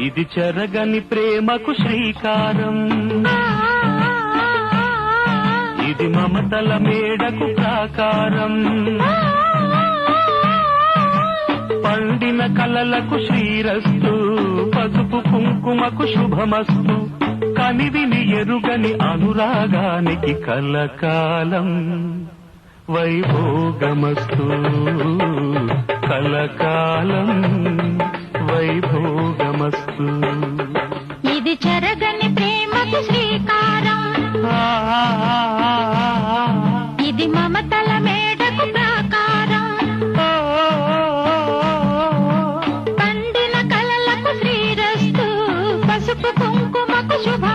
ఇది చెరగని ప్రేమకు శ్రీకారం, ఇది మమతల మేడకు ప్రాకారం, పండిన కలలకు శ్రీరస్తు, పసుపు కుంకుమకు శుభమస్తు, కనివిని ఎరుగని అనురాగానికి కలకాలం వైభోగమస్తు, కలకాలం వైభోగమస్తు. ఇది చెరగని ప్రేమకు శ్రీకారం, ఇది మమతల మేడకు ప్రాకారం, పండిన కలలకు శ్రీరస్తు, పసుపు కుంకుమకు శుభ